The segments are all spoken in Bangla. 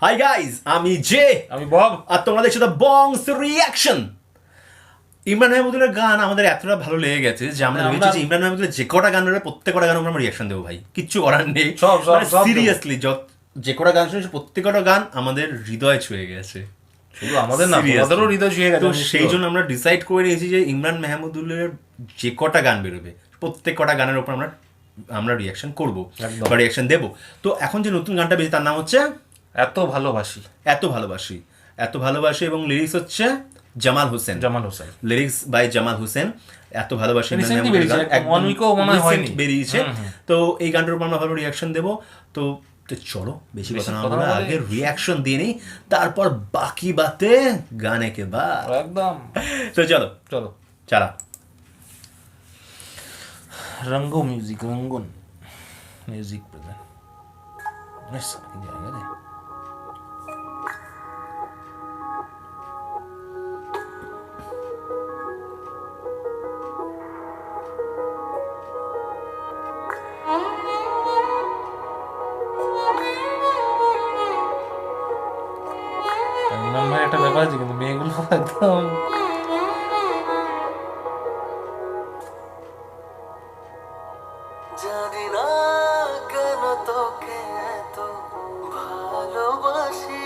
হাই গাইজ, আমি জে, আমি বব, আর তোমরা দেখছো দ্য বংস রিয়াকশন। ইমরান মাহমুদুলের গান আমাদের এতটা ভালো লেগে গেছে যে আমরা ভেবেছি যে ইমরান মাহমুদুলের যে কটা গান রয়েছে প্রত্যেক কটা গান আমরা রিয়াকশন দেবো ভাই, কিচ্ছু করার নেই। সব সিরিয়াসলি যে কটা গান শুনেছি প্রত্যেকটা গান আমাদের হৃদয় ছুঁয়ে গেছে। শুধু আমাদের না, তোমাদেরও হৃদয় ছুঁয়ে গেছে। তো সেই জন্য আমরা ডিসাইড করে নিয়েছি যে ইমরান মাহমুদুলের যে কটা গান বেরোবে প্রত্যেক কটা গানের উপর আমরা রিয়াকশন করবো বা রিয়াকশন দেবো। তো এখন যে নতুন গানটা বেরিয়েছে তার নাম হচ্ছে এত ভালোবাসি। এত ভালোবাসি, এত ভালোবাসি, এবং লিরিক্স হচ্ছে জামাল হোসেন। Lyrics by Jamal Hossain. এত ভালোবাসি বেরিয়েছে। তো এই গানটার উপর আমরা ভালো রিয়াকশন দেবো। তো চলো বেশি কথা না বলে আগে রিয়াকশন দিয়ে নিই, তারপর বাকি বাতে গানে কে বাদ। একদম। তো চলো চলো চালা। रंगो म्यूजिक, रंगून म्यूजिक प्रेजेंट। ऐसा की जाएगा रे। ভাই একটা ব্যাপার আছে কিন্তু মেয়েগুলো একদম জানি না কেন তোকে এত ভালোবাসি,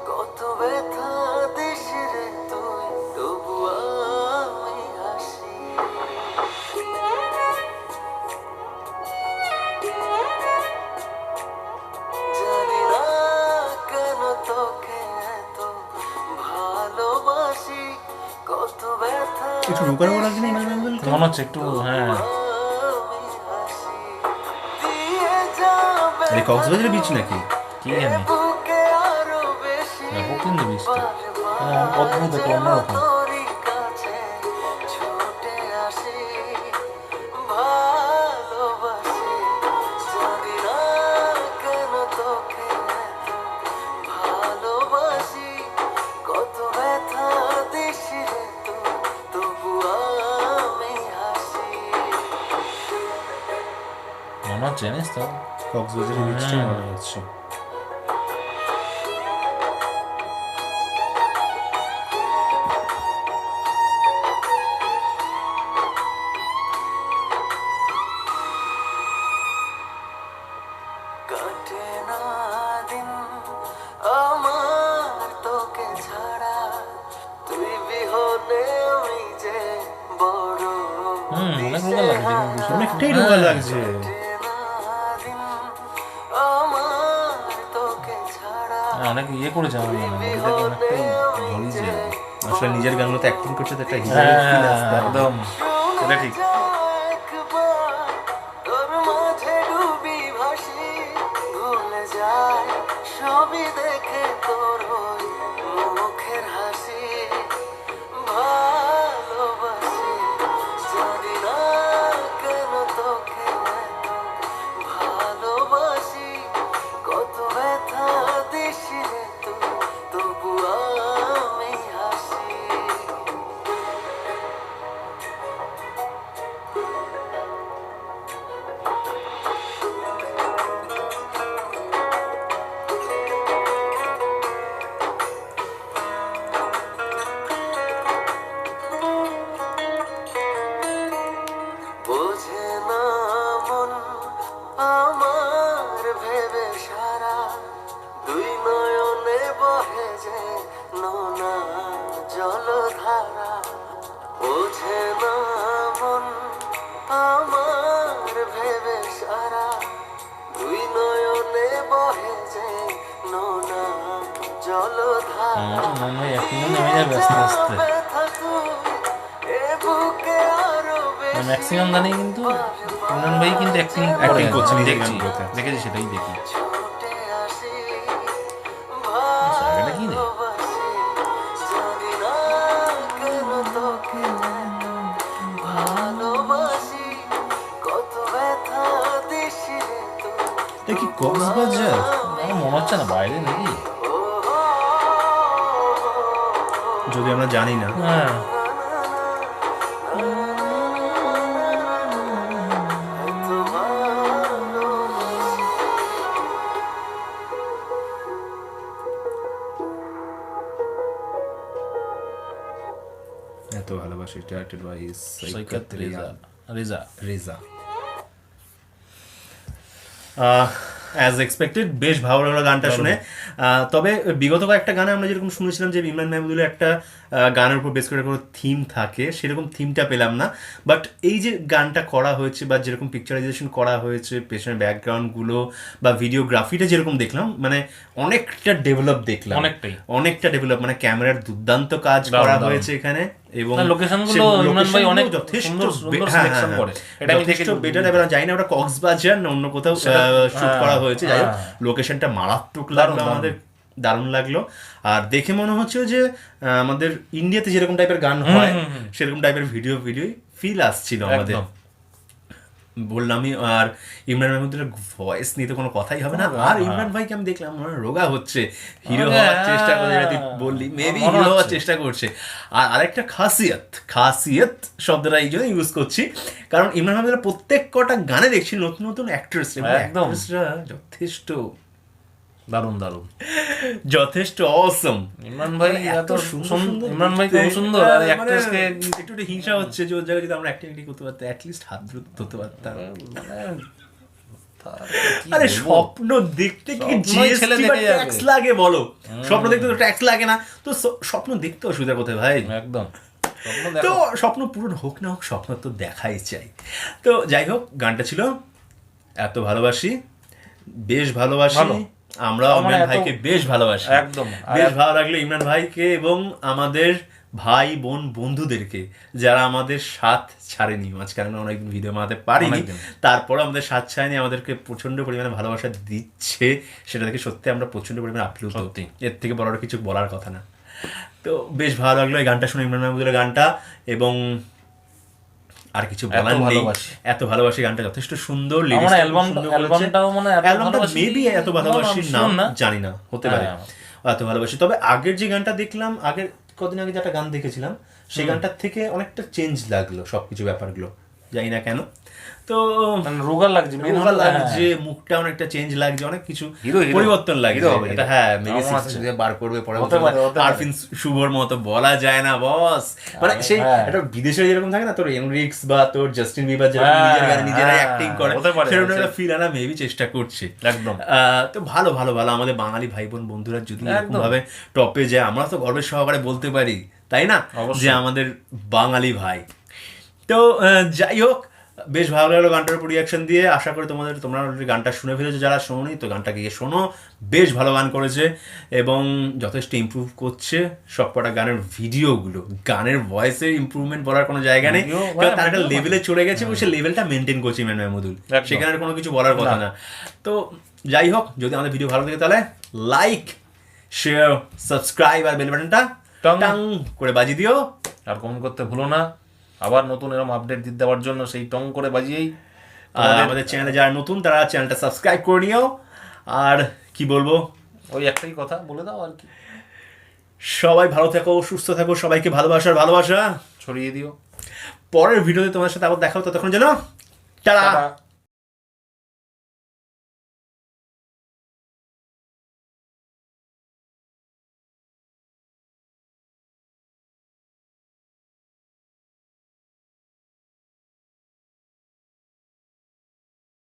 কত ব্যথা দিস রে তুই, তবু আমি হাসি। জানি না কেন তোকে এত ভালোবাসি, কত ব্যথা একটু রুকার লাগছে না ইমরান মাহমুদুল? মনে হচ্ছে একটু, হ্যাঁ। আরে কক্সবাজারের বিচ নাকি কি জানি, কিন্তু বৃষ্টি অদ্ভুত একটা অন্যরকম। মনে হচ্ছে জানিস তো কক্সবাজারের বিচটা মনে হচ্ছে। কাটে না দিন আমার তোকে ছাড়া, তুই বিহনে আমি যে বড়। অনেক রোগা লাগছে, কিন্তু অনেকটাই রোগা লাগছে। অনেক ইয়ে করেছে আমার মনে হয়, অনেকটাই ভরিয়েছে। আসলে নিজের গানগুলোতে অ্যাক্টিং করছে তো একটা একদম, এটা ঠিক। তোর মাঝে ডুবি ভাসি, ভুলে যায় সবই দেখে তোর ওই মুখের হাসি। ভালোবাসি, জানি না কেন তোকে এত ভালোবাসি, কত ব্যথা দিস রে তুই, তবু আমি হাসি। বোঝে না মন আমার ভেবে সারা, দুই নয়নে বহে যে নোনা জলধারা। বোঝে না মন আমার ভেবে সারা, দুই নয়নে বহে যে নোনা জলধারা। মনে হয় এখনো নেমে যাবে আস্তে আস্তে। ম্যাক্সিমাম গানেই কিন্তু ইমরান ভাই কিন্তু অ্যাক্টিং করছে নিজের দেখছি, গানগুলোতে। দেখেছি, সেটাই দেখি। জায়গাটা কি রে? এটা কি কক্সবাজার? আমার মনে হচ্ছে না বাইরে নাকি, যদি আমরা জানি না। হ্যাঁ। ভালোবাসি, directed by Saikat Reza. Reza. As expected বেশ ভালো লাগলো গানটা শুনে। তবে বিগত কয়েকটা গানে আমরা যেরকম শুনেছিলাম যে ইমরান মাহমুদুলের একটা গানের উপর বেস করে কোনো থিম থাকে, সেরকম থিমটা পেলাম না। বাট এই যে গানটা করা হয়েছে বা যেরকম পিকচারাইজেশন করা হয়েছে, পেছনের ব্যাকগ্রাউন্ডগুলো বা ভিডিওগ্রাফিটা যেরকম দেখলাম, মানে অনেকটা ডেভেলপ দেখলাম, অনেকটা ডেভেলপ, মানে ক্যামেরার দুর্দান্ত কাজ করা হয়েছে এখানে। এবং লোকেশনগুলো ইমরান ভাই অনেক যথেষ্ট সিলেকশন করে, এটা আমি যথেষ্ট বেটার। এবার জানি না ওটা কক্সবাজার না অন্য কোথাও শুট করা হয়েছে, যাই হোক লোকেশনটা মারাত্মক লাগলো আমাদের, দারুণ লাগলো। আর দেখে মনে হচ্ছে যে আমাদের ইন্ডিয়াতে যেরকম টাইপের গান হয় সেরকম টাইপের ভিডিও ফিল আসছিল আমাদের, বললামই। আর ইমরান মাহমুদের ভয়েস নিয়ে তো কোনো কথাই হবে না। আর ইমরান ভাইকে আমি দেখলাম রোগা হচ্ছে, হিরো হওয়ার চেষ্টা করছে, তুই বললি মেবি হিরো হওয়ার চেষ্টা করছে। আর আরেকটা খাসিয়ত শব্দটা এই জন্য ইউজ করছি কারণ ইমরান মাহমুদের প্রত্যেক কটা গানে দেখছি নতুন নতুন অ্যাক্ট্রেসরা যথেষ্ট দারুণ, যথেষ্ট অসম। ইমরান ভাই এত সুন্দর, ইমরান ভাই খুব সুন্দর। আর অ্যাক্ট্রেসকে একটু হিংসা হচ্ছে যে ওর জায়গায় যদি আমরা অ্যাক্টিভিটি করতে পারতাম, অ্যাটলিস্ট হাত ধরতে পারতাম। আরে স্বপ্ন দেখতে কি জিএসটি বা ট্যাক্স লাগে বলো? স্বপ্ন দেখতে তো ট্যাক্স লাগে না, তো স্বপ্ন দেখতে অসুবিধা কোথায় ভাই? একদম। তো স্বপ্ন পূরণ হোক না হোক, স্বপ্ন তো দেখাই চাই। তো যাই হোক, গানটা ছিল এত ভালোবাসি, বেশ ভালোবাসি আমরা ইমরান ভাইকে, বেশ ভালোবাসি একদম। বেশ ভালো লাগলো ইমরান ভাইকে এবং আমাদের ভাই বোন বন্ধুদেরকে যারা আমাদের সাথ ছাড়েনি। মাঝখানে আমরা অনেকদিন ভিডিও বানাতে পারিনি, তারপর আমাদের সাথ ছাড়েনি, আমাদেরকে প্রচন্ড পরিমাণে ভালোবাসা দিচ্ছে, সেটা দেখে সত্যি আমরা প্রচন্ড পরিমাণে আপ্লুত। এর থেকে বড় কিছু বলার কথা না। তো বেশ ভালো লাগলো এই গানটা শুনে, ইমরান মাহমুদের গানটা। এবং আর কিছু বলার নেই, এত ভালোবাসি গানটা যথেষ্ট সুন্দর। অ্যালবামটা মেবি এত ভালোবাসির নাম জানি না, হতে পারে এত ভালোবাসি। তবে আগের যে গানটা দেখলাম, আগের কদিন আগে যে একটা গান দেখেছিলাম, সেই গানটার থেকে অনেকটা চেঞ্জ লাগলো সবকিছু ব্যাপারগুলো, জানি না কেন। তো রোগা লাগছে, মুখটা অনেকটা চেঞ্জ লাগছে, অনেক কিছু পরিবর্তন লাগছে। এটা হ্যাঁ মেবি বার করবে পরে, আরফিন শুভর মতো বলা যায় না বস। মানে সেই একটা বিদেশে যেরকম থাকে না, তোর এনরিক্স বা তোর জাস্টিন বিবার যেরকম নিজের গানে নিজেরাই অ্যাক্টিং করে, সেরকম একটা ফিল আনা মেবি চেষ্টা করছে একদম। তো ভালো আমাদের বাঙালি ভাই বোন বন্ধুরা যদি এরকম ভাবে টপে যায়, আমরা তো গর্বের সহকারে বলতে পারি, তাই না, যে আমাদের বাঙালি ভাই। তো যাই হোক, বেশ ভালো লাগলো গানটার উপর রিয়াকশন দিয়ে। আশা করি তোমরা অলরেডি গানটা শুনে ফেলেছো, যারা শোনোনি তো গানটা গিয়ে শোনো। বেশ ভালো গান করেছে এবং যথেষ্ট ইমপ্রুভ করছে সবকটা গানের ভিডিওগুলো। গানের ভয়েসের ইমপ্রুভমেন্ট বলার কোনো জায়গা নেই, কারণ তার একটা লেভেলে চলে গেছে এবং সেই লেভেলটা মেনটেন করছে ইমরান মাহমুদুল, সেখানে কোনো কিছু বলার কথা না। তো যাই হোক, যদি আমাদের ভিডিও ভালো লাগে তাহলে লাইক, শেয়ার, সাবস্ক্রাইব আর বেল বাটনটা টাং করে বাজিয়ে দিও। আর কমেন্ট করতে ভুলো না। আবার নতুন এরকম আপডেট দিতে দেওয়ার জন্য সেই টং করে বাজিয়েই। আমাদের চ্যানেলে যারা নতুন তারা চ্যানেলটা সাবস্ক্রাইব করে নিও। আর কি বলবো, ওই একটাই কথা বলে দাও আর কি, সবাই ভালো থাকো, সুস্থ থাকো, সবাইকে ভালোবাসা ছড়িয়ে দিও। পরের ভিডিওতে তোমার সাথে আবার দেখা হতো, তখন যেন টাটা।